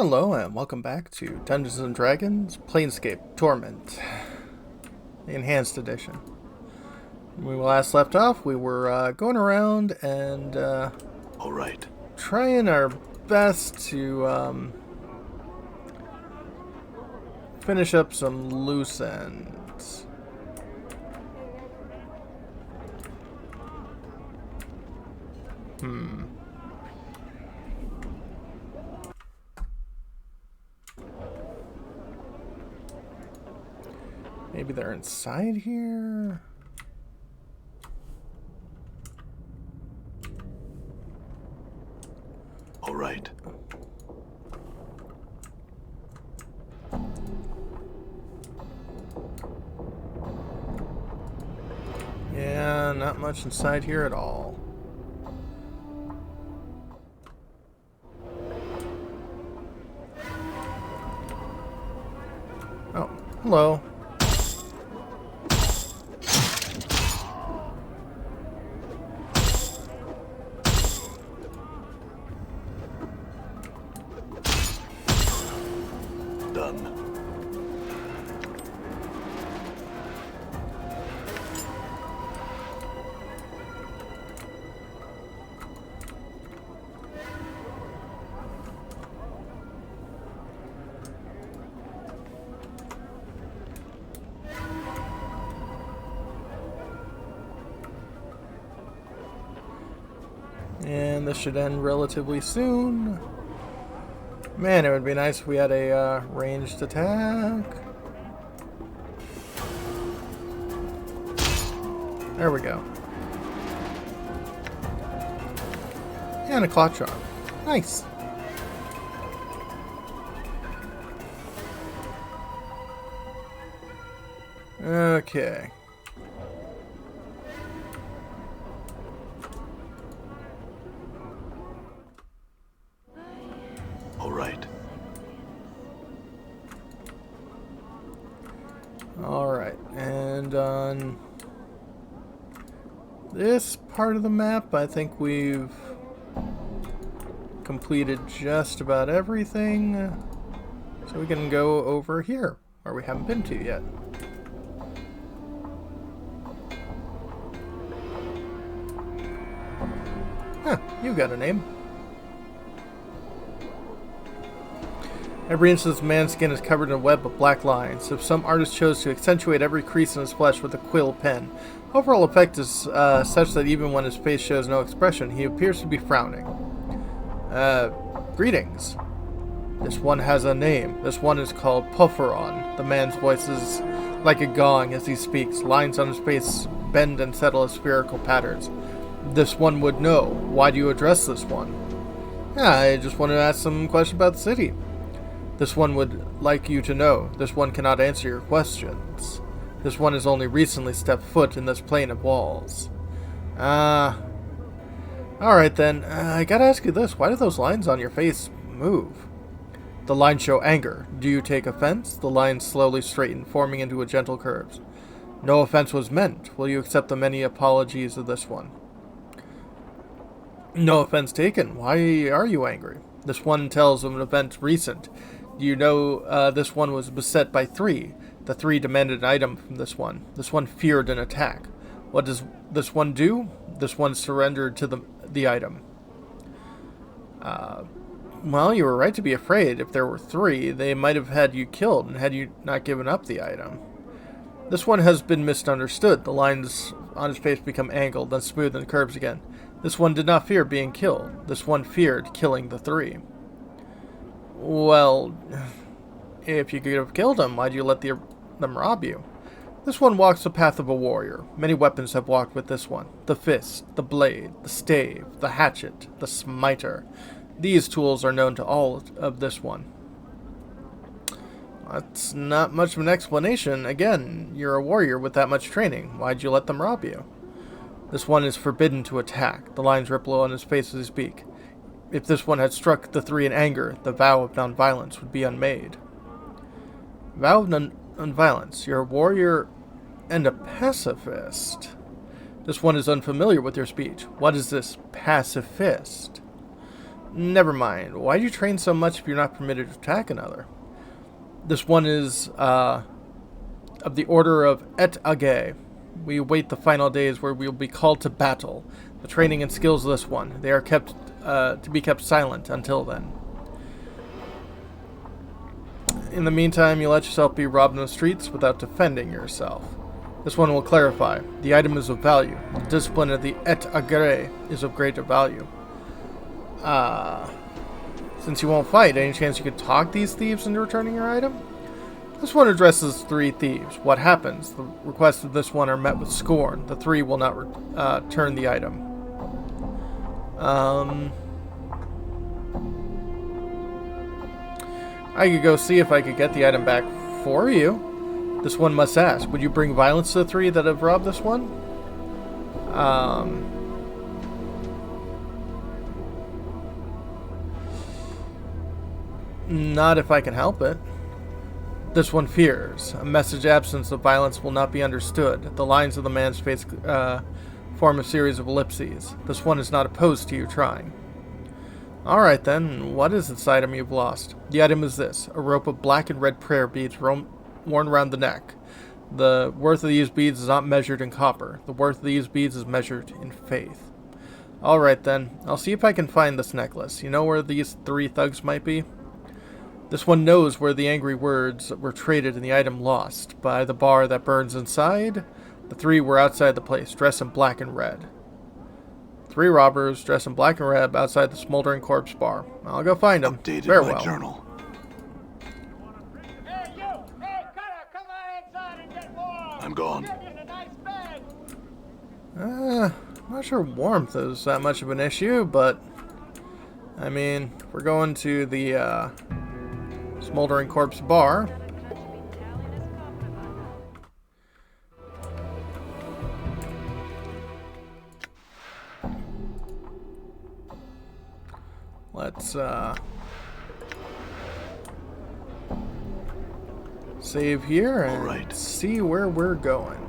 Hello and welcome back to Dungeons & Dragons Planescape Torment, the Enhanced Edition. When we last left off, we were going around and All right. trying our best to finish up some loose ends. Maybe they're inside here? All right. Yeah, not much inside here at all. Oh, hello. Done. And this should end relatively soon. Man, it would be nice if we had a ranged attack. There we go. And a clock charm. Nice. Okay. All right. Alright, and on this part of the map, I think we've completed just about everything. So we can go over here, where we haven't been to yet. Huh, you got a name. Every inch of this man's skin is covered in a web of black lines. If some artist chose to accentuate every crease in his flesh with a quill pen, overall effect is such that even when his face shows no expression, he appears to be frowning. Greetings. This one has a name. This one is called Pufferon. The man's voice is like a gong as he speaks. Lines on his face bend and settle as spherical patterns. This one would know. Why do you address this one? I just wanted to ask some questions about the city. This one would like you to know. This one cannot answer your questions. This one has only recently stepped foot in this plane of walls. Alright then. I gotta ask you this. Why do those lines on your face move? The lines show anger. Do you take offense? The lines slowly straighten, forming into a gentle curve. No offense was meant. Will you accept the many apologies of this one? No offense taken. Why are you angry? This one tells of an event recent. You know this one was beset by three. The three demanded an item from this one. This one feared an attack. What does this one do? This one surrendered to the item. Well, you were right to be afraid. If there were three, they might have had you killed and had you not given up the item. This one has been misunderstood. The lines on his face become angled, then smooth and curves again. This one did not fear being killed. This one feared killing the three. Well, if you could have killed them, why'd you let them rob you? This one walks the path of a warrior. Many weapons have walked with this one. The fist, the blade, the stave, the hatchet, the smiter. These tools are known to all of this one. That's not much of an explanation. Again, you're a warrior with that much training. Why'd you let them rob you? This one is forbidden to attack. The lines ripple on his face as he speaks. If this one had struck the three in anger, the vow of nonviolence would be unmade. Vow of nonviolence. You're a warrior and a pacifist. This one is unfamiliar with your speech. What is this pacifist? Never mind. Why do you train so much if you're not permitted to attack another? This one is of the Order of Et Age. We await the final days where we will be called to battle. The training and skills of this one, they are kept to be kept silent until then. In the meantime, you let yourself be robbed in the streets without defending yourself. This one will clarify. The item is of value. The discipline of the Et Age is of greater value. Since you won't fight, any chance you could talk these thieves into returning your item? This one addresses 3 thieves. What happens? The requests of this one are met with scorn. The 3 will not return the item. I could go see if I could get the item back for you. This one must ask, would you bring violence to the 3 that have robbed this one? Not if I can help it. This one fears. A message absence of violence will not be understood. The lines of the man's face form a series of ellipses. This one is not opposed to you trying. Alright then, what is this item you've lost? The item is this, a rope of black and red prayer beads worn around the neck. The worth of these beads is not measured in copper. The worth of these beads is measured in faith. Alright then, I'll see if I can find this necklace. You know where these 3 thugs might be? This one knows where the angry words were traded and the item lost. By the bar that burns inside, the 3 were outside the place, dressed in black and red. 3 robbers dressed in black and red outside the smoldering corpse bar. I'll go find them. Updated Farewell. my journal. Hey, you! Hey, Cutter, come on inside and get warm! I'm gone. Get in a nice bed! I'm not sure warmth is that much of an issue, but I mean, if we're going to the smoldering corpse bar. Let's save here and Alright. see where we're going.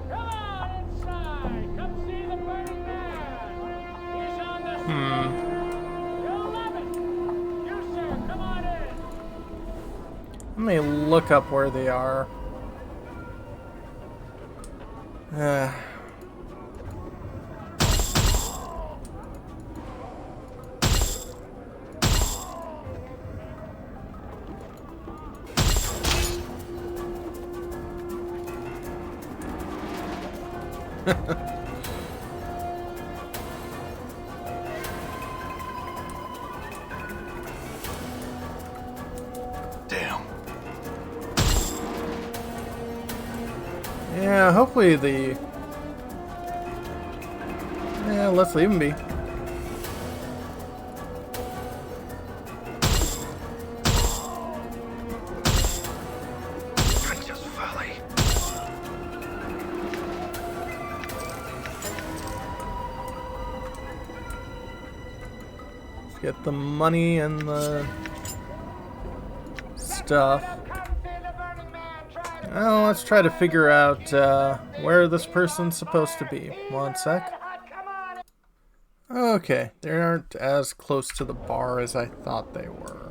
Come on inside! Come see the burning man! He's on the street! You'll love it! You, sir, come on in! Let me look up where they are. Damn. Yeah, hopefully the... Yeah, let's leave him be. Just folly. Let's get the money and the stuff. Come see the burning man! Try to Well, let's try to figure out where this person's supposed to be. One sec. come on! Okay, they aren't as close to the bar as I thought they were.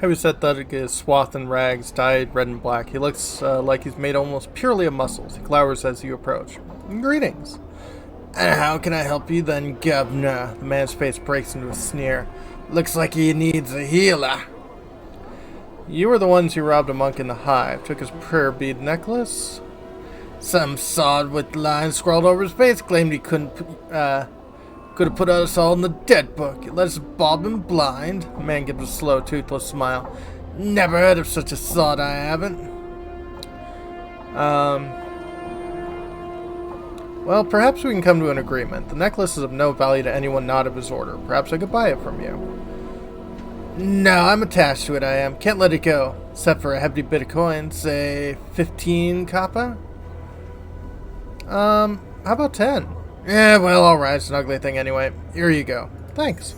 Heavyset Thug is swathed in rags, dyed red and black. He looks like he's made almost purely of muscles. He glowers as you approach. Greetings. And how can I help you then, governor? The man's face breaks into a sneer. Looks like he needs a healer. You were the ones who robbed a monk in the Hive. Took his prayer bead necklace. Some sod with lines scrawled over his face claimed he could have put us all in the dead book. It let us bob him blind. The man gives a slow, toothless smile. Never heard of such a sod, I haven't. Well, perhaps we can come to an agreement. The necklace is of no value to anyone not of his order. Perhaps I could buy it from you. No, I'm attached to it, I am. Can't let it go. Except for a hefty bit of coin, say 15 kappa? How about 10? Yeah, well, alright, it's an ugly thing anyway. Here you go. Thanks.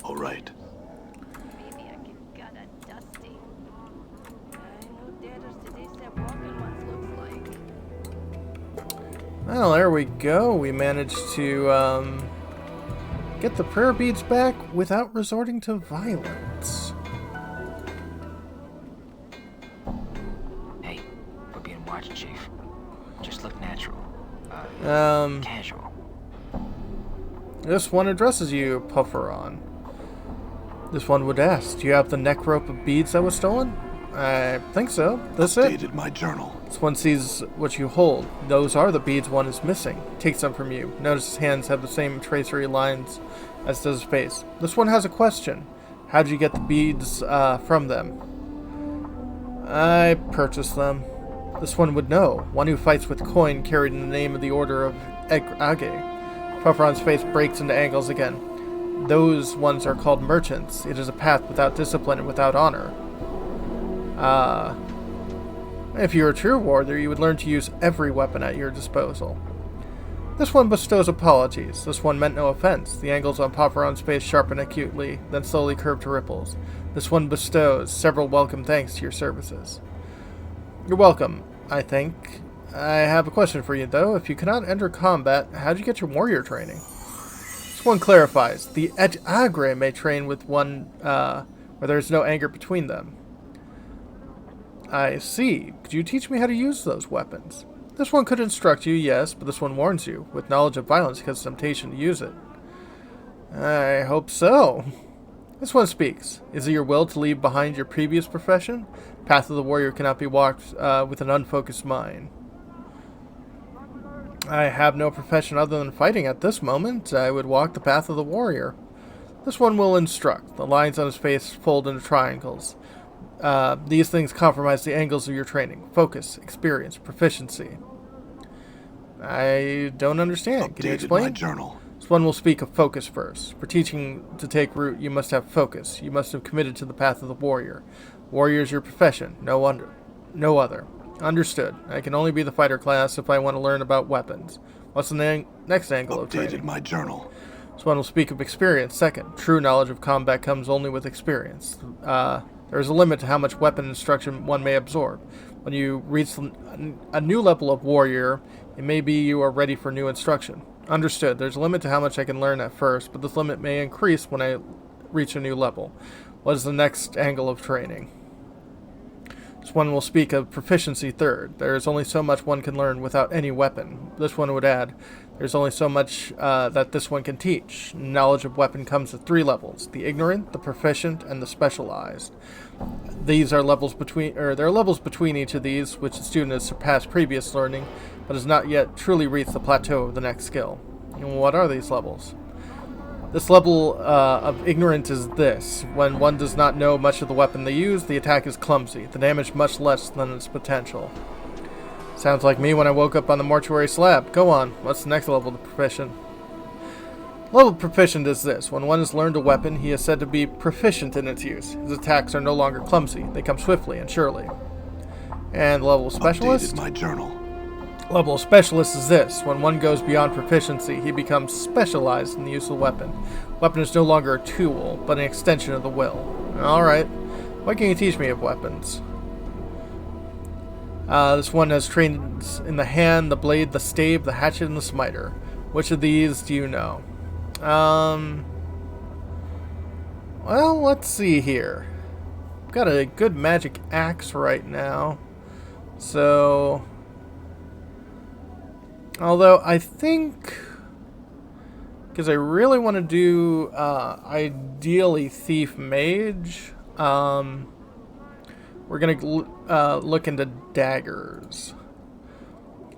All right. Maybe I can gut a Dusty. I know Dadders today said walking once looks like. Well, there we go. We managed to, get the prayer beads back without resorting to violence. Hey, we're being watched, Chief. Just look natural. Casual. This one addresses you, Pufferon. This one would ask, do you have the neck rope of beads that was stolen? I think so. That's it. Updated my journal. This one sees what you hold. Those are the beads one is missing. Takes them from you. Notice his hands have the same tracery lines as does his face. This one has a question. How did you get the beads from them? I purchased them. This one would know. One who fights with coin carried in the name of the Order of Age. Pufferon's face breaks into angles again. Those ones are called merchants. It is a path without discipline and without honor. If you were a true warrior, you would learn to use every weapon at your disposal. This one bestows apologies. This one meant no offense. The angles on Pufferon's face sharpen acutely, then slowly curve to ripples. This one bestows several welcome thanks to your services. You're welcome, I think. I have a question for you, though. If you cannot enter combat, how did you get your warrior training? This one clarifies. The Agre may train with one where there is no anger between them. I see. Could you teach me how to use those weapons? This one could instruct you, yes, but this one warns you. With knowledge of violence comes temptation to use it. I hope so. This one speaks. Is it your will to leave behind your previous profession? Path of the warrior cannot be walked with an unfocused mind. I have no profession other than fighting at this moment. I would walk the path of the warrior. This one will instruct. The lines on his face fold into triangles. These things compromise the angles of your training. Focus, experience, proficiency. I don't understand. Can you explain? My journal. This one will speak of focus first. For teaching to take root, you must have focus. You must have committed to the path of the warrior. Warrior is your profession. No other. Understood. I can only be the fighter class if I want to learn about weapons. What's the next angle of training? Updated my journal. This one will speak of experience. Second, true knowledge of combat comes only with experience. There is a limit to how much weapon instruction one may absorb. When you reach a new level of warrior, it may be you are ready for new instruction. Understood. There's a limit to how much I can learn at first, but this limit may increase when I reach a new level. What is the next angle of training? This one will speak of proficiency third. There is only so much one can learn without any weapon. This one would add, there's only so much that this one can teach. Knowledge of weapon comes at 3 levels: the ignorant, the proficient, and the specialized. These are levels between, there are levels between each of these, which the student has surpassed previous learning, but has not yet truly reached the plateau of the next skill. And what are these levels? This level of ignorance is this. When one does not know much of the weapon they use, the attack is clumsy, the damage much less than its potential. Sounds like me when I woke up on the mortuary slab. Go on, what's the next level of proficient? Level of proficient is this. When one has learned a weapon, he is said to be proficient in its use. His attacks are no longer clumsy, they come swiftly and surely. And the level of specialist? Updated my journal. Level of specialist is this. When one goes beyond proficiency, he becomes specialized in the use of the weapon. Weapon is no longer a tool, but an extension of the will. Alright. What can you teach me of weapons? This one has trained in the hand, the blade, the stave, the hatchet, and the smiter. Which of these do you know? Well, let's see here. I've got a good magic axe right now. So... although I think, because I really want to do ideally Thief Mage, we're going to look into daggers.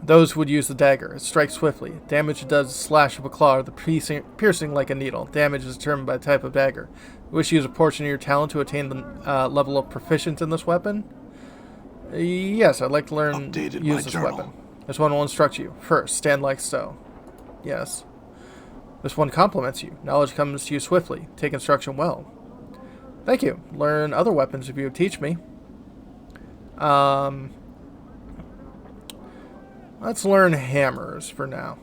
Those would use the dagger. It strikes swiftly. Damage it does is a slash of a claw or the piercing like a needle. Damage is determined by the type of dagger. You wish to use a portion of your talent to attain the level of proficient in this weapon? Yes, I'd like to learn use this weapon. This one will instruct you. First, stand like so. Yes. This one compliments you. Knowledge comes to you swiftly. Take instruction well. Thank you. Learn other weapons if you would teach me. Let's learn hammers for now.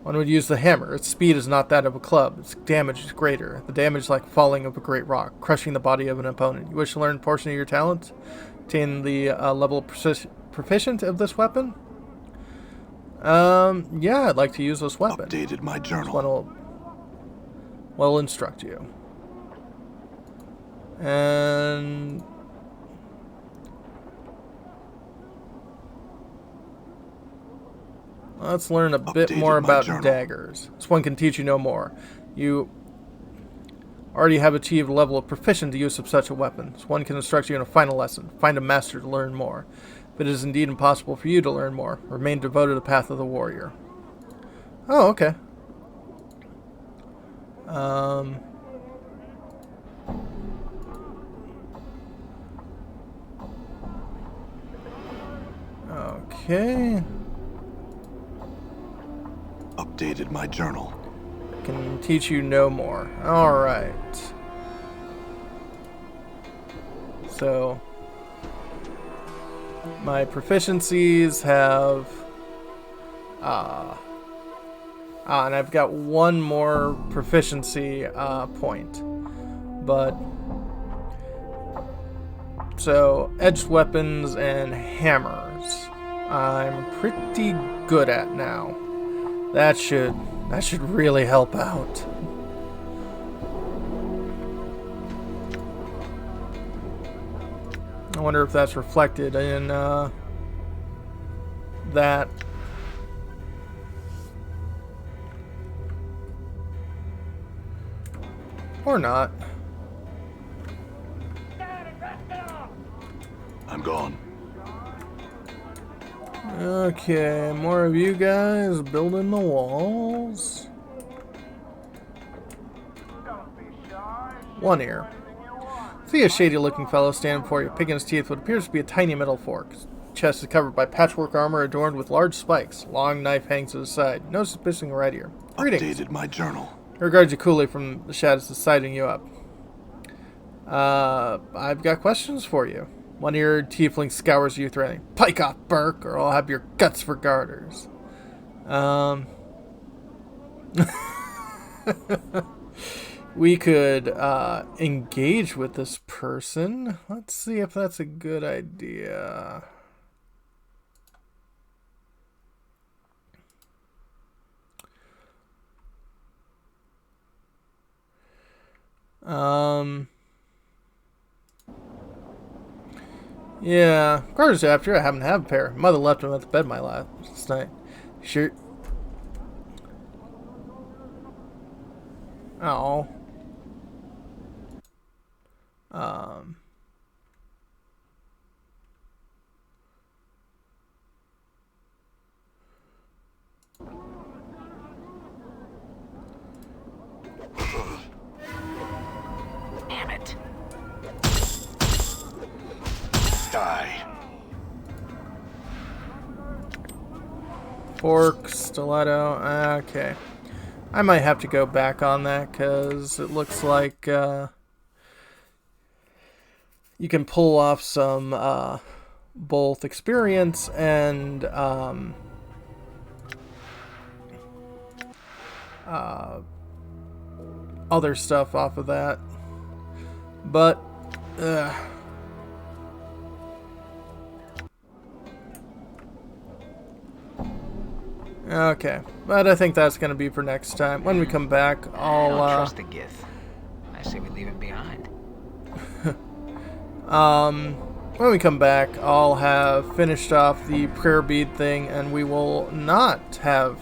One would use the hammer. Its speed is not that of a club. Its damage is greater. The damage is like falling of a great rock, crushing the body of an opponent. You wish to learn a portion of your talent? Attain the level of proficient of this weapon? Yeah, I'd like to use this weapon. Updated my journal. This one will instruct you. And let's learn a bit more about daggers. This one can teach you no more. You already have achieved a level of proficient use of such a weapon. This one can instruct you in a final lesson. Find a master to learn more. If it is indeed impossible for you to learn more, remain devoted to the path of the warrior. Oh, okay. Okay. Updated my journal. Can teach you no more. Alright. So my proficiencies have and I've got one more proficiency point. But so edged weapons and hammers I'm pretty good at now. That should really help out. I wonder if that's reflected in that. Or not. I'm gone. Okay, more of you guys building the walls. One ear. See a shady-looking fellow standing before you, picking his teeth what appears to be a tiny metal fork. His chest is covered by patchwork armor adorned with large spikes. Long knife hangs at his side. No suspicion right here. Greetings. Updated my journal. He regards you coolly from the shadows deciding you up. I've got questions for you. One-eared tiefling scours you threatening. Pike off, Burke, or I'll have your guts for garters. We could engage with this person. Let's see if that's a good idea. Yeah, garters after. I happen to have a pair. Mother left them at the bed my last night. Sure. Oh. Damn it. Die. Fork, stiletto. Okay. I might have to go back on that because it looks like you can pull off some both experience and other stuff off of that. But okay, but I think that's going to be for next time. When we come back, I don't trust the Gith. I say we leave it behind. When we come back, I'll have finished off the prayer bead thing, and we will not have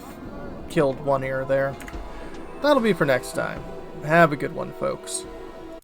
killed one ear there. That'll be for next time. Have a good one, folks.